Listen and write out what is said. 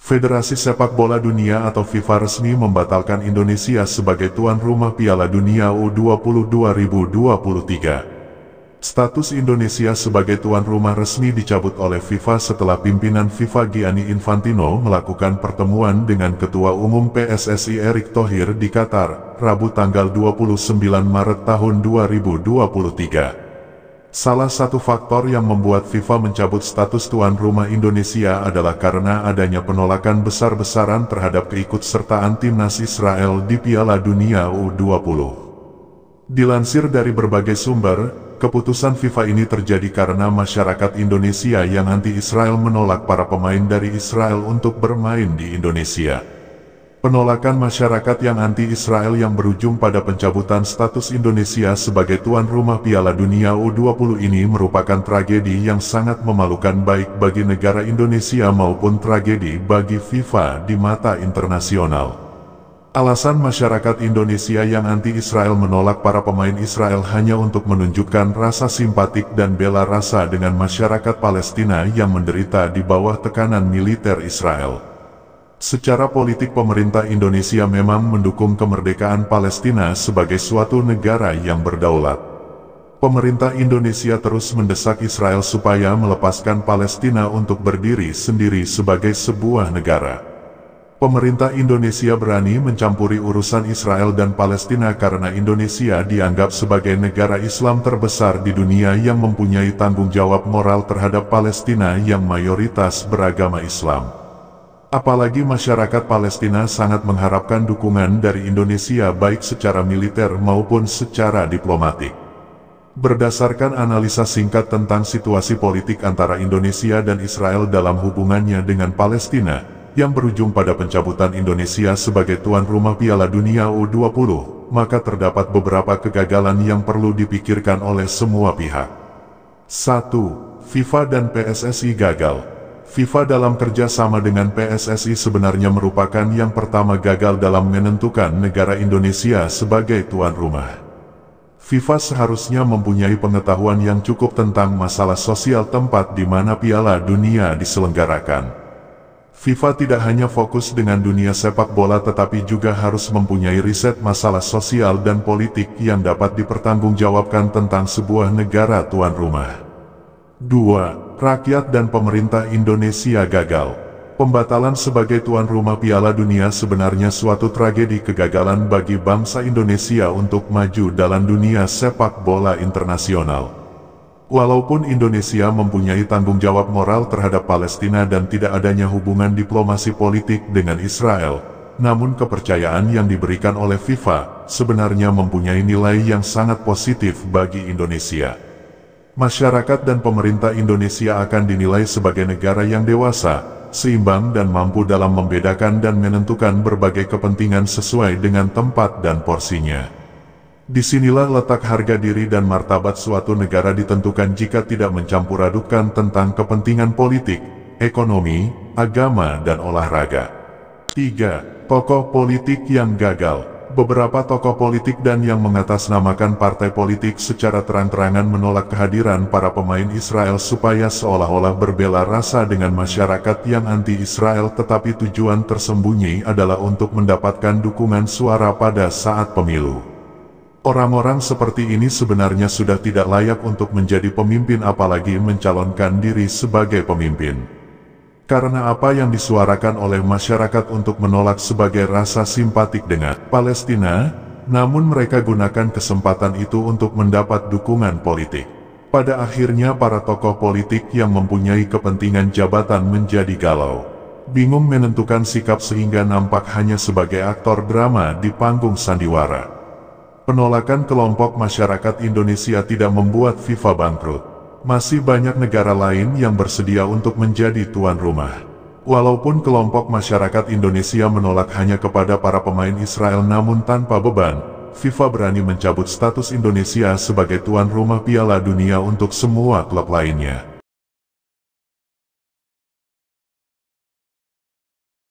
Federasi Sepak Bola Dunia atau FIFA resmi membatalkan Indonesia sebagai tuan rumah Piala Dunia U20 2023. Status Indonesia sebagai tuan rumah resmi dicabut oleh FIFA setelah pimpinan FIFA Gianni Infantino melakukan pertemuan dengan Ketua Umum PSSI Erick Thohir di Qatar, Rabu tanggal 29 Maret tahun 2023. Salah satu faktor yang membuat FIFA mencabut status tuan rumah Indonesia adalah karena adanya penolakan besar-besaran terhadap keikutsertaan timnas Israel di Piala Dunia U20. Dilansir dari berbagai sumber, keputusan FIFA ini terjadi karena masyarakat Indonesia yang anti-Israel menolak para pemain dari Israel untuk bermain di Indonesia. Penolakan masyarakat yang anti-Israel yang berujung pada pencabutan status Indonesia sebagai tuan rumah Piala Dunia U20 ini merupakan tragedi yang sangat memalukan baik bagi negara Indonesia maupun tragedi bagi FIFA di mata internasional. Alasan masyarakat Indonesia yang anti-Israel menolak para pemain Israel hanya untuk menunjukkan rasa simpatik dan bela rasa dengan masyarakat Palestina yang menderita di bawah tekanan militer Israel. Secara politik pemerintah Indonesia memang mendukung kemerdekaan Palestina sebagai suatu negara yang berdaulat. Pemerintah Indonesia terus mendesak Israel supaya melepaskan Palestina untuk berdiri sendiri sebagai sebuah negara. Pemerintah Indonesia berani mencampuri urusan Israel dan Palestina karena Indonesia dianggap sebagai negara Islam terbesar di dunia yang mempunyai tanggung jawab moral terhadap Palestina yang mayoritas beragama Islam. Apalagi masyarakat Palestina sangat mengharapkan dukungan dari Indonesia baik secara militer maupun secara diplomatik. Berdasarkan analisa singkat tentang situasi politik antara Indonesia dan Israel dalam hubungannya dengan Palestina, yang berujung pada pencabutan Indonesia sebagai tuan rumah Piala Dunia U20, maka terdapat beberapa kegagalan yang perlu dipikirkan oleh semua pihak. 1. FIFA dan PSSI gagal. FIFA dalam kerja sama dengan PSSI sebenarnya merupakan yang pertama gagal dalam menentukan negara Indonesia sebagai tuan rumah. FIFA seharusnya mempunyai pengetahuan yang cukup tentang masalah sosial tempat di mana Piala Dunia diselenggarakan. FIFA tidak hanya fokus dengan dunia sepak bola tetapi juga harus mempunyai riset masalah sosial dan politik yang dapat dipertanggungjawabkan tentang sebuah negara tuan rumah. 2. Rakyat dan pemerintah Indonesia gagal. Pembatalan sebagai tuan rumah Piala Dunia sebenarnya suatu tragedi kegagalan bagi bangsa Indonesia untuk maju dalam dunia sepak bola internasional. Walaupun Indonesia mempunyai tanggung jawab moral terhadap Palestina dan tidak adanya hubungan diplomasi politik dengan Israel, namun kepercayaan yang diberikan oleh FIFA sebenarnya mempunyai nilai yang sangat positif bagi Indonesia. Masyarakat dan pemerintah Indonesia akan dinilai sebagai negara yang dewasa, seimbang dan mampu dalam membedakan dan menentukan berbagai kepentingan sesuai dengan tempat dan porsinya. Disinilah letak harga diri dan martabat suatu negara ditentukan jika tidak mencampur adukan tentang kepentingan politik, ekonomi, agama dan olahraga. 3. Tokoh politik yang gagal. Beberapa tokoh politik dan yang mengatasnamakan partai politik secara terang-terangan menolak kehadiran para pemain Israel supaya seolah-olah berbela rasa dengan masyarakat yang anti-Israel tetapi tujuan tersembunyi adalah untuk mendapatkan dukungan suara pada saat pemilu. Orang-orang seperti ini sebenarnya sudah tidak layak untuk menjadi pemimpin apalagi mencalonkan diri sebagai pemimpin. Karena apa yang disuarakan oleh masyarakat untuk menolak sebagai rasa simpatik dengan Palestina, namun mereka gunakan kesempatan itu untuk mendapat dukungan politik. Pada akhirnya para tokoh politik yang mempunyai kepentingan jabatan menjadi galau, bingung menentukan sikap sehingga nampak hanya sebagai aktor drama di panggung sandiwara. Penolakan kelompok masyarakat Indonesia tidak membuat FIFA bangkrut. Masih banyak negara lain yang bersedia untuk menjadi tuan rumah. Walaupun kelompok masyarakat Indonesia menolak hanya kepada para pemain Israel namun tanpa beban, FIFA berani mencabut status Indonesia sebagai tuan rumah Piala Dunia untuk semua klub lainnya.